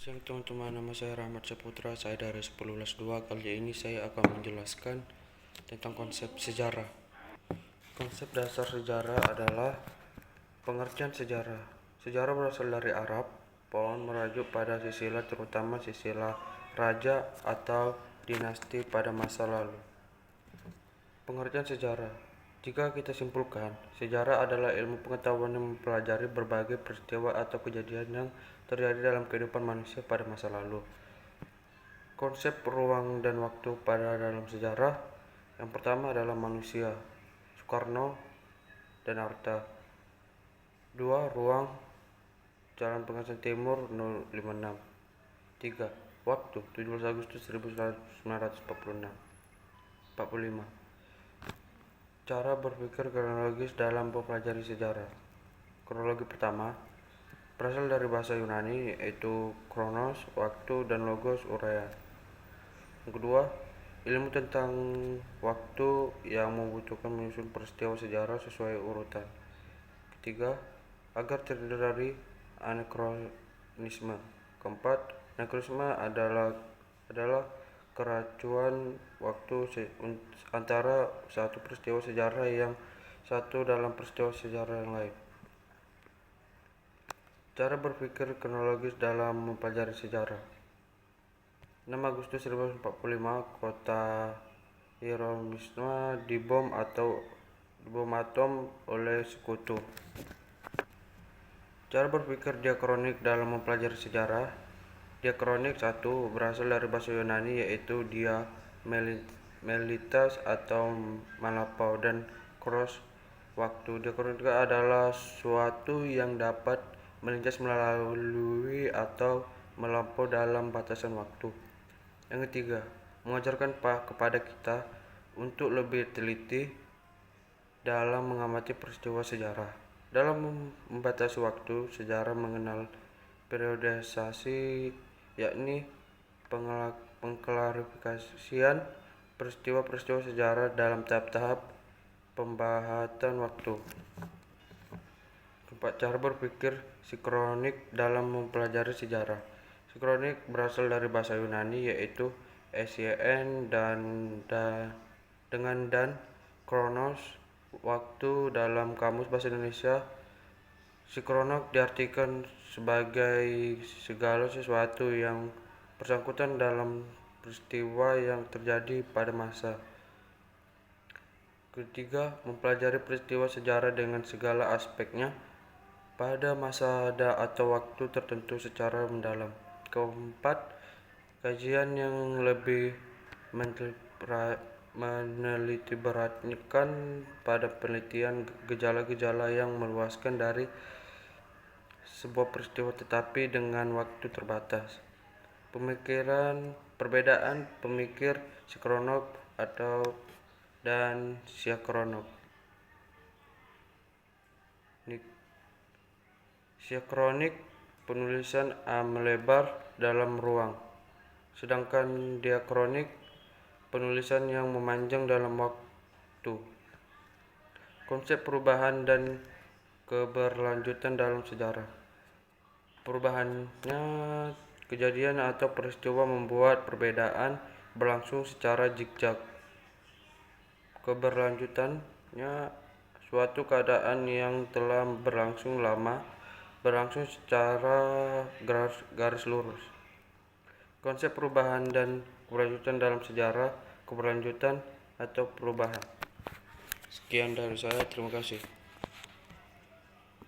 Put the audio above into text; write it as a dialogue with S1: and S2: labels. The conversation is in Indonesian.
S1: Siang teman-teman, nama saya Rahmat Saputra, saya dari 10/2. Kali ini saya akan menjelaskan tentang konsep sejarah. Konsep dasar sejarah adalah pengertian sejarah. Sejarah berasal dari Arab, pohon merujuk pada silsilah, terutama silsilah raja atau dinasti pada masa lalu. Pengertian sejarah. Jika kita simpulkan, sejarah adalah ilmu pengetahuan yang mempelajari berbagai peristiwa atau kejadian yang terjadi dalam kehidupan manusia pada masa lalu. Konsep ruang dan waktu pada dalam sejarah. Yang pertama adalah manusia, Soekarno dan Hatta. 2. Ruang, Jalan Pengajian Timur 056. 3. Waktu, 17 Agustus 1945. Cara berpikir kronologis dalam mempelajari sejarah. Kronologi pertama berasal dari bahasa Yunani, yaitu kronos, waktu, dan logos, uraian. Yang kedua, ilmu tentang waktu yang membutuhkan menyusun peristiwa sejarah sesuai urutan. Ketiga, agar terhindar dari anakronisme. Keempat, anakronisme adalah keracuan waktu antara satu peristiwa sejarah yang satu dalam peristiwa sejarah yang lain. Cara berpikir kronologis dalam mempelajari sejarah. 6 Agustus 1945, kota Hiroshima dibom atom oleh sekutu. Cara berpikir diakronik dalam mempelajari sejarah. Diakronik 1 berasal dari bahasa Yunani, yaitu dia melitas atau melampau, dan kronos, waktu. Diakronik adalah suatu yang dapat melintas, melalui, atau melampau dalam batasan waktu. Yang ketiga, mengajarkan kepada kita untuk lebih teliti dalam mengamati peristiwa sejarah. Dalam membatasi waktu, sejarah mengenal periodisasi, yakni pengklarifikasian peristiwa-peristiwa sejarah dalam tahap-tahap pembahasan waktu. Keempat, cara berpikir sinkronik dalam mempelajari sejarah. Sinkronik berasal dari bahasa Yunani, yaitu syn dan kronos, waktu. Dalam Kamus Bahasa Indonesia, sinkronik diartikan sebagai segala sesuatu yang bersangkutan dalam peristiwa yang terjadi pada masa. Ketiga, mempelajari peristiwa sejarah dengan segala aspeknya pada masa atau waktu tertentu secara mendalam. Keempat, kajian yang lebih menelitiberatkan pada penelitian gejala-gejala yang meluaskan dari sebuah peristiwa tetapi dengan waktu terbatas. Perbedaan pemikir sinkronik dan sinkronik. Sinkronik penulisan melebar dalam ruang, sedangkan diakronik penulisan yang memanjang dalam waktu. Konsep perubahan dan keberlanjutan dalam sejarah. Perubahannya kejadian atau peristiwa membuat perbedaan berlangsung secara zigzag. Keberlanjutannya suatu keadaan yang telah berlangsung lama berlangsung secara garis lurus. Konsep perubahan dan keberlanjutan dalam sejarah, keberlanjutan atau perubahan. Sekian dari saya, terima kasih.